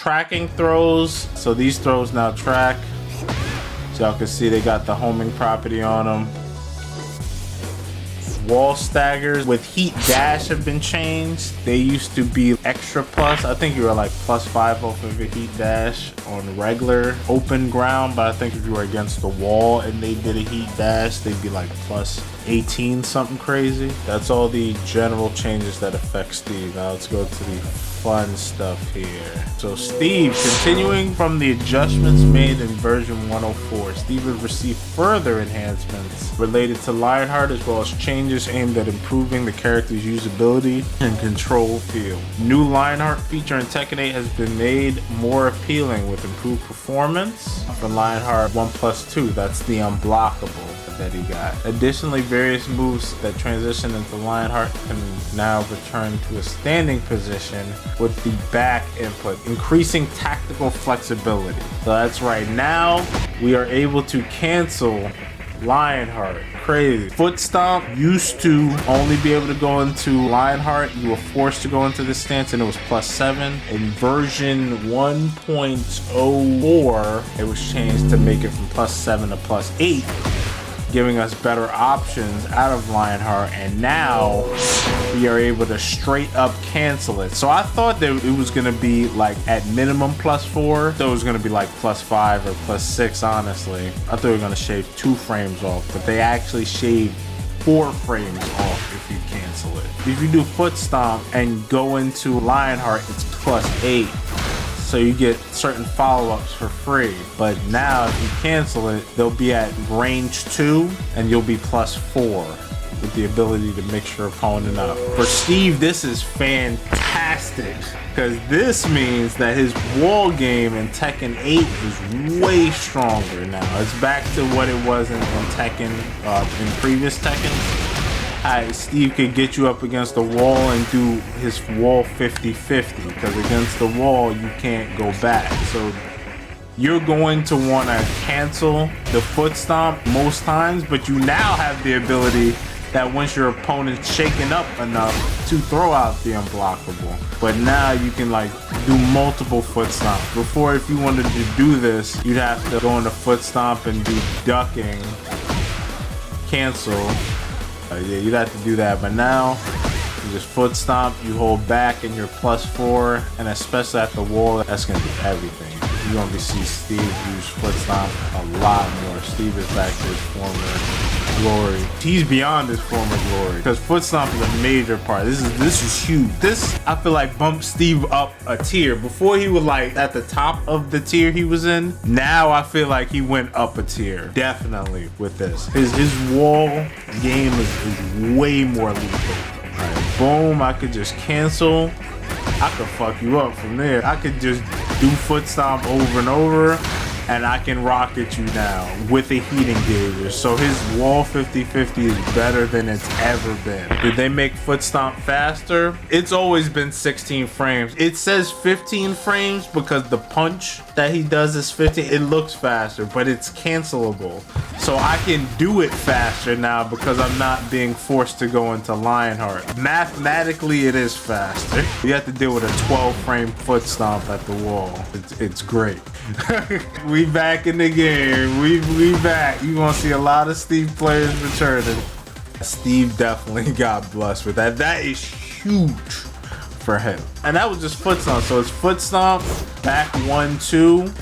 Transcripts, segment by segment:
tracking throws. So these throws now track. So y'all can see they got the homing property on them. Wall staggers with heat dash have been changed. They used to be extra plus. I think you were like +5 off of a heat dash on regular open ground, but I think if you were against the wall and they did a heat dash, they'd be like +18 something crazy. That's all the general changes that affect Steve. Now let's go to the fun stuff here. So Steve, continuing from the adjustments made in version 104, Steve has received further enhancements related to Lionheart, as well as changes aimed at improving the character's usability and control feel. New Lionheart feature in Tekken 8 has been made more appealing with improved performance for Lionheart 1+2. That's the unblockable that he got. Additionally, various moves that transition into Lionheart can now return to a standing position with the back input, increasing tactical flexibility. So that's right, now we are able to cancel Lionheart. Crazy. Foot Stomp used to only be able to go into Lionheart. You were forced to go into this stance and it was +7. In version 1.04, it was changed to make it from +7 to +8, giving us better options out of Lionheart, and now we are able to straight up cancel it. So I thought that it was gonna be like at minimum +4, so it was gonna be like +5 or +6, honestly. I thought we were gonna shave 2 frames off, but they actually shaved 4 frames off if you cancel it. If you do Foot Stomp and go into Lionheart, it's +8. So you get certain follow-ups for free. But now if you cancel it, they'll be at range 2 and you'll be +4 with the ability to mix your opponent up. For Steve, this is fantastic because this means that his wall game in Tekken 8 is way stronger now. It's back to what it was in Tekken, in previous Tekken. Steve could get you up against the wall and do his wall 50-50, because against the wall you can't go back. So you're going to want to cancel the Foot Stomp most times, but you now have the ability that once your opponent's shaken up enough to throw out the unblockable. But now you can like do multiple Foot Stomps. Before, if you wanted to do this, you'd have to go into Foot Stomp and do ducking, cancel. Yeah, you'd have to do that, but now you just Foot Stomp, you hold back, and you're +4, and especially at the wall, that's gonna do everything. You're gonna see Steve use Foot Stomp a lot more. Steve is back to his former glory. He's beyond his former glory because Foot Stomp is a major part. This is huge. This, I feel like, bumped Steve up a tier. Before he was like at the top of the tier he was in. Now I feel like he went up a tier, definitely, with this. His wall game is way more lethal. All right, boom, I could just cancel. I could fuck you up from there. I could just do Foot Stomp over and over, and I can rocket you now with a heat engager. So his wall 50-50 is better than it's ever been. Did they make Foot Stomp faster? It's always been 16 frames. It says 15 frames because the punch that he does is 15. It looks faster, but it's cancelable. So I can do it faster now because I'm not being forced to go into Lionheart. Mathematically, it is faster. You have to deal with a 12 frame Foot Stomp at the wall. It's great. We back in the game. We back. You gonna see a lot of Steve players returning. Steve definitely got blessed with that. That is huge for him. And that was just Foot Stomp. So it's Foot Stomp, back 1-2.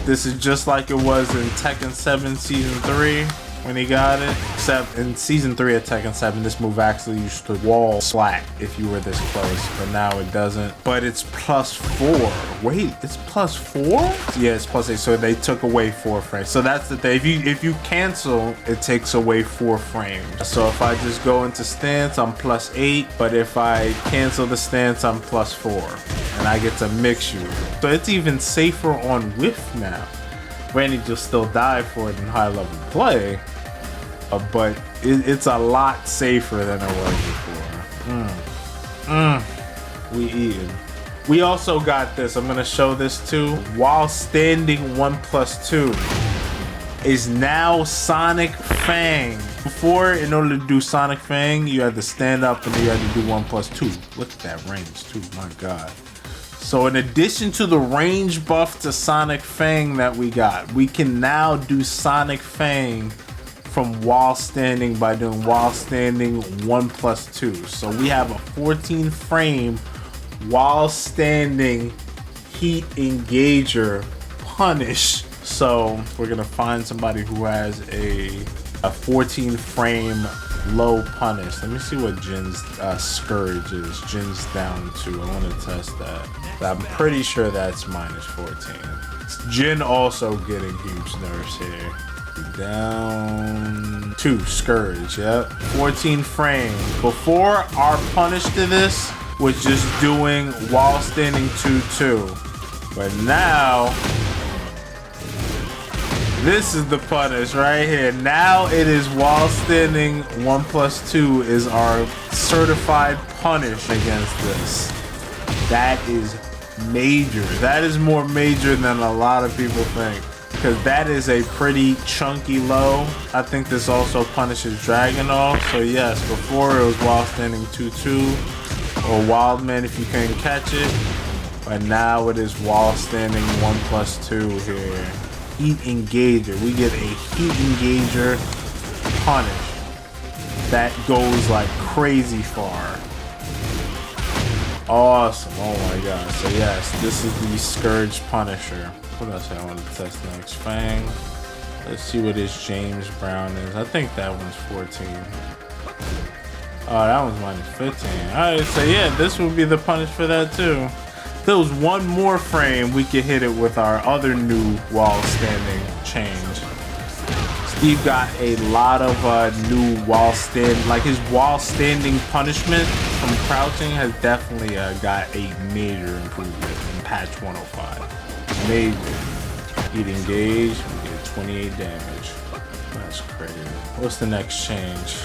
This is just like it was in Tekken 7 Season 3 when he got it. Except in Season 3 of Tekken 7, this move actually used to wall slack if you were this close, but now it doesn't. But it's +4. Wait, it's +4? Yeah, it's +8, so they took away 4 frames. So that's the thing. If you cancel, it takes away 4 frames. So if I just go into stance, I'm +8, but if I cancel the stance, I'm +4. And I get to mix you. So it's even safer on whiff now. Granted, you'll still die for it in high level play, but it's a lot safer than it was before. We eating. We also got this. I'm gonna show this too. While standing 1+2 is now Sonic Fang. Before, in order to do Sonic Fang, you had to stand up and you had to do 1+2. Look at that range too, my God. So in addition to the range buff to Sonic Fang that we got, we can now do Sonic Fang from while standing by doing while standing 1+2. So we have a 14 frame while standing heat engager punish. So we're gonna find somebody who has a 14 frame low punish. Let me see what Jin's Scourge is. Jin's down 2. I want to test that. I'm pretty sure that's -14. Jin also getting huge nerfs here. Down 2 Scourge. Yep. 14 frame. Before, our punish to this was just doing while standing 2-2. But now this is the punish right here. Now it is while standing 1+2 is our certified punish against this. That is major. That is more major than a lot of people think, because that is a pretty chunky low. I think this also punishes Dragon All. So yes, before it was while standing 2-2 or Wildman if you couldn't catch it. But now it is while standing 1+2 here. Heat engager. We get a heat engager punish that goes like crazy far. Awesome. Oh my god. So yes, this is the Scourge Punisher. What else I want to test next? Fang. Let's see what his James Brown is. I think that one's 14. Oh, that one's -15. Alright, so yeah, this would be the punish for that too. If there was one more frame, we could hit it with our other new wall standing change. Steve got a lot of new wall stand, like his wall standing punishment from crouching has definitely got a major improvement in patch 105. Major. Heat engage, we get 28 damage. That's crazy. What's the next change?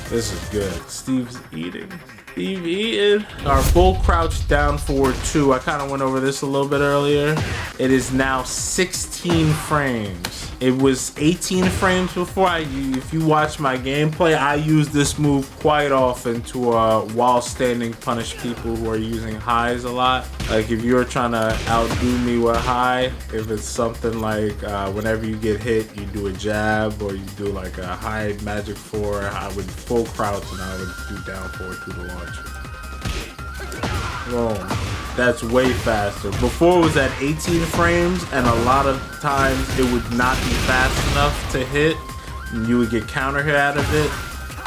This is good. Steve's eating. Steve eating. Our full crouch down forward 2. I kind of went over this a little bit earlier. It is now 16 frames. It was 18 frames before. If you watch my gameplay, I use this move quite often to while standing punish people who are using highs a lot. Like if you're trying to outdo me with high, if it's something like whenever you get hit, you do a jab or you do like a high magic 4, I would full crouch and I would do down forward to the launcher. Boom. That's way faster. Before it was at 18 frames and a lot of times it would not be fast enough to hit and you would get counter hit out of it.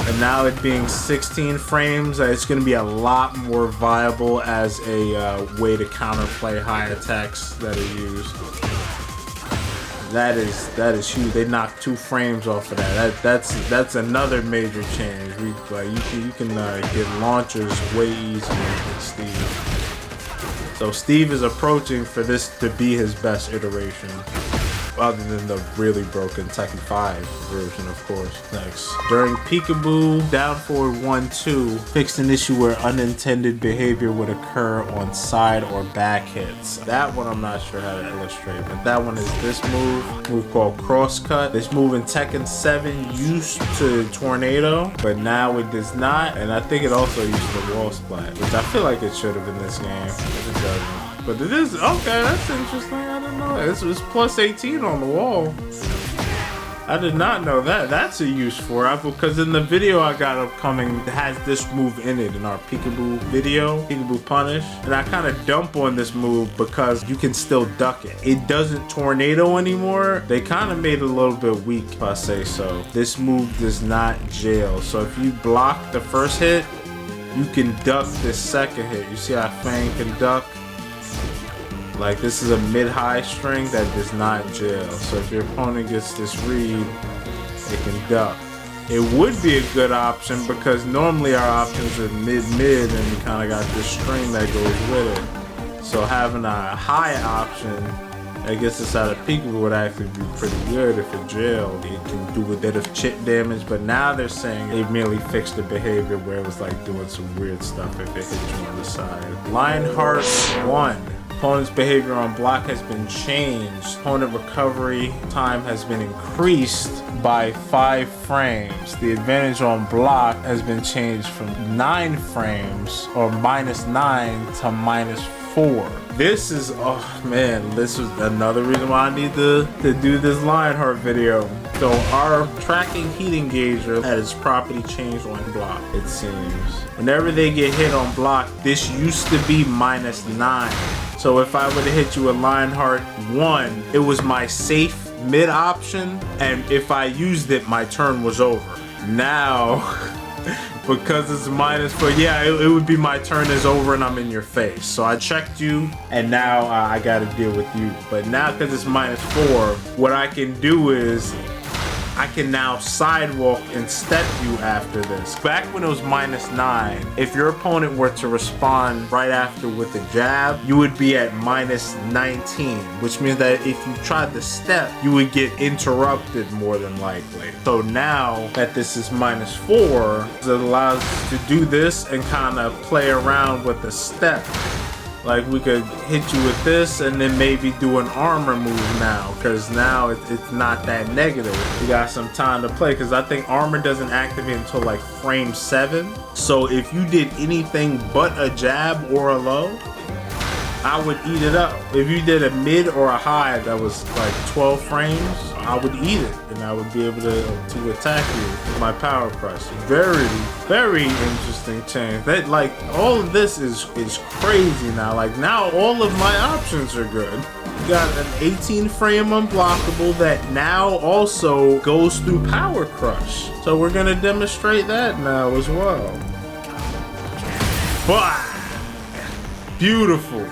And now it being 16 frames, it's going to be a lot more viable as a way to counterplay high attacks that are used. That is huge. They knocked 2 frames off of that. That's another major change. You can get launchers way easier than Steve. So Steve is approaching for this to be his best iteration, other than the really broken Tekken 5 version, of course. Next, during peekaboo, down forward 1-2, fixed an issue where unintended behavior would occur on side or back hits. That one I'm not sure how to illustrate, but that one is this move called crosscut. This move in Tekken 7 used to tornado, but now it does not, and I think it also used the wall splat, which I feel like it should have in this game. It doesn't. But it is, okay, that's interesting. I didn't know that. This was plus 18 on the wall. I did not know that. That's a use for it, because in the video I got upcoming, it has this move in it in our peekaboo video, peekaboo punish. And I kind of dump on this move because you can still duck it. It doesn't tornado anymore. They kind of made it a little bit weak, if I say so. This move does not jail. So if you block the first hit, you can duck this second hit. You see how Fang can duck? Like this is a mid-high string that does not jail. So if your opponent gets this read, it can duck. It would be a good option because normally our options are mid-mid and we kind of got this string that goes with it. So having a high option that gets us out of peekaboo would actually be pretty good if it jailed. It can do a bit of chip damage, but now they're saying they merely fixed the behavior where it was like doing some weird stuff if it hit you on the side. LIONHEART 1. Opponent's behavior on block has been changed. Opponent recovery time has been increased by 5 frames. The advantage on block has been changed from 9 frames, or -9 to -4. This is, oh man, this is another reason why I need to do this Lionheart video. So our tracking heat engager has property changed on block, it seems. Whenever they get hit on block, this used to be -9. So if I would have hit you with Lionheart 1, it was my safe mid option, and if I used it, my turn was over. Now, because it's -4, yeah, it would be my turn is over and I'm in your face. So I checked you, and now I gotta deal with you. But now, because it's -4, what I can do is I can now sidewalk and step you after this. Back when it was -9, if your opponent were to respond right after with a jab, you would be at -19, which means that if you tried to step, you would get interrupted more than likely. So now that this is -4, it allows us to do this and kind of play around with the step. Like we could hit you with this and then maybe do an armor move now, because now it's not that negative. We got some time to play, because I think armor doesn't activate until like frame 7. So if you did anything but a jab or a low, I would eat it up. If you did a mid or a high that was like 12 frames, I would eat it and I would be able to attack you with my power crush. Very, very interesting change. That, like, all of this is crazy now. Like, now all of my options are good. You got an 18 frame unblockable that now also goes through power crush. So we're gonna demonstrate that now as well. Wow. Beautiful.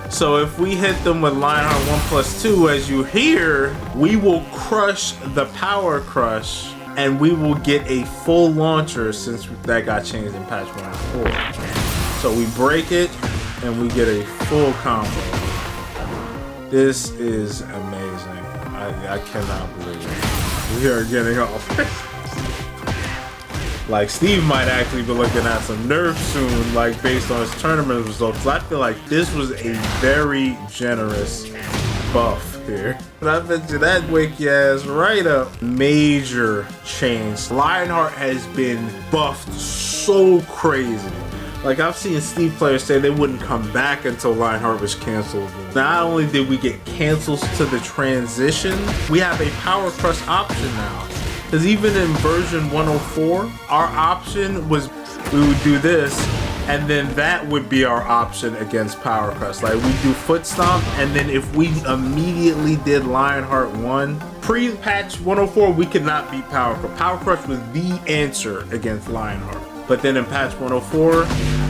So if we hit them with Lionheart 1+2, as you hear, we will crush the power crush and we will get a full launcher, since that got changed in patch 1.4. So we break it and we get a full combo. This is amazing. I cannot believe it. We are getting off. Like, Steve might actually be looking at some nerfs soon, like based on his tournament results. I feel like this was a very generous buff here. But I bet you that wake your ass right up. Major change. Lionheart has been buffed so crazy. Like, I've seen Steve players say they wouldn't come back until Lionheart was cancelable. Not only did we get cancels to the transition, we have a power crush option now. Because even in version 104, our option was we would do this, and then that would be our option against power crush. Like, we do foot stomp, and then if we immediately did Lionheart 1, pre-patch 104, we could not beat power crush. Power crush was the answer against Lionheart. But then in patch 104,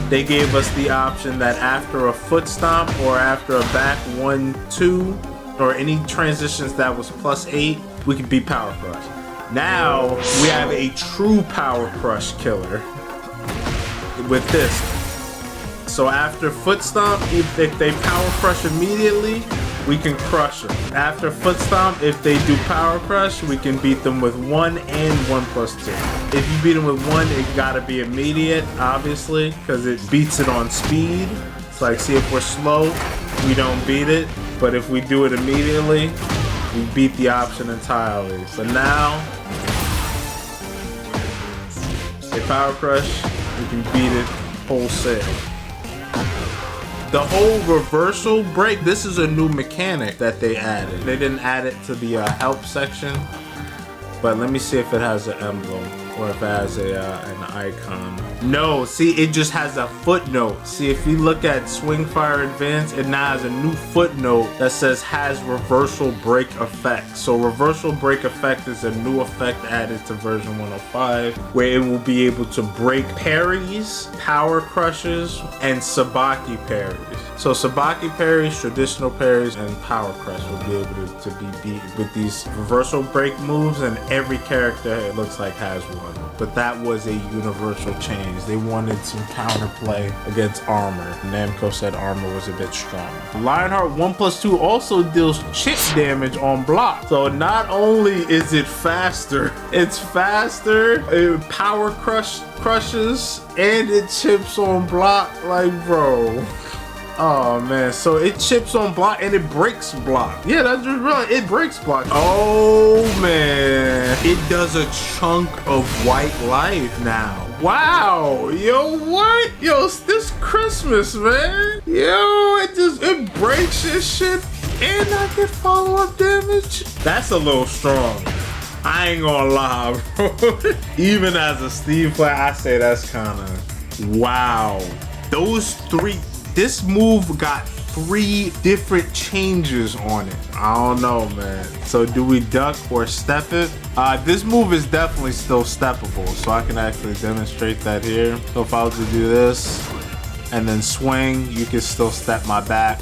they gave us the option that after a foot stomp or after a back 1-2 or any transitions that was +8, we could beat power crush. Now we have a true power crush killer with this. So after foot stomp, if they power crush immediately, we can crush them. After foot stomp, if they do power crush, we can beat them with 1 and 1+2. If you beat them with 1, it gotta be immediate, obviously, because it beats it on speed. It's like, see, if we're slow, we don't beat it. But if we do it immediately, we beat the option entirely. So now, a power crush, we can beat it wholesale. The whole reversal break, this is a new mechanic that they added. They didn't add it to the help section, but let me see if it has an emblem or if it has an icon. No, see, it just has a footnote. See, if you look at Swing Fire Advance, it now has a new footnote that says has reversal break effect. So reversal break effect is a new effect added to version 105, where it will be able to break parries, power crushes, and sabaki parries. So sabaki parries, traditional parries, and power crush will be able to be beat with these reversal break moves, and every character, it looks like, has one. But that was a universal change. They wanted some counterplay against armor. Namco said armor was a bit strong. Lionheart 1+2 also deals chip damage on block. So not only is it faster, it's faster, it power crushes, and it chips on block. Like, bro. Oh man, so it chips on block and it breaks block. Yeah, that's just right. It breaks block. Oh man, it does a chunk of white life now. Wow, yo, what? Yo, it's this Christmas, man. Yo, it breaks this shit and I get follow-up damage. That's a little strong. I ain't gonna lie, bro. Even as a Steve player, I say that's kind of wow. Those three. This move got 3 different changes on it. I don't know, man. So do we duck or step it? This move is definitely still steppable, so I can actually demonstrate that here. So if I was to do this and then swing, you can still step my back.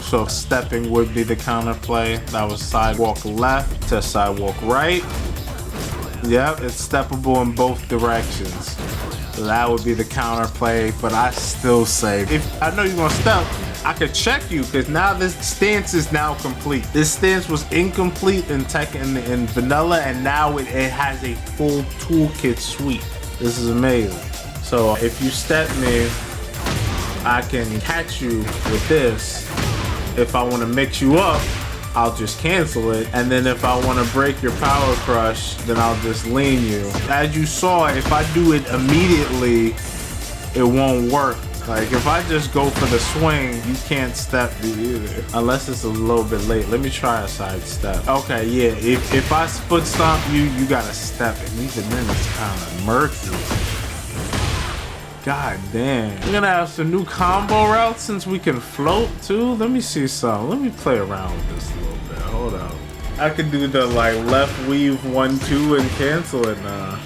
So stepping would be the counter play. That was sidewalk left to sidewalk right. Yep, it's steppable in both directions. So that would be the counter play, but I still say, if I know you're gonna step, I could check you, because now this stance is now complete. This stance was incomplete in Tekken in vanilla, and now it has a full toolkit suite. This is amazing. So if you step me, I can catch you with this. If I want to mix you up, I'll just cancel it. And then if I want to break your power crush, then I'll just lean you. As you saw, if I do it immediately, it won't work. Like if I just go for the swing, you can't step me either. Unless it's a little bit late. Let me try a side step. Okay, yeah, if I foot stomp you, you gotta step it. Even then it's kind of murky. God damn. We're gonna have some new combo routes since we can float too. Let me see some. Let me play around with this a little bit. Hold up. I can do the like left weave 1-2 and cancel it now.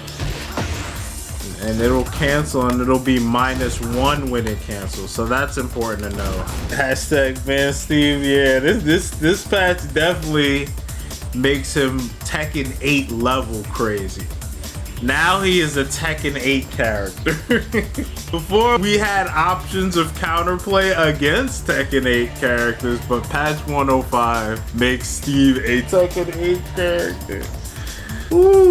And it'll cancel and it'll be -1 when it cancels. So that's important to know. Hashtag Van Steve. Yeah, this patch definitely makes him Tekken 8 level crazy. Now he is a Tekken 8 character. Before we had options of counterplay against Tekken 8 characters, but patch 105 makes Steve a Tekken 8 character. Ooh.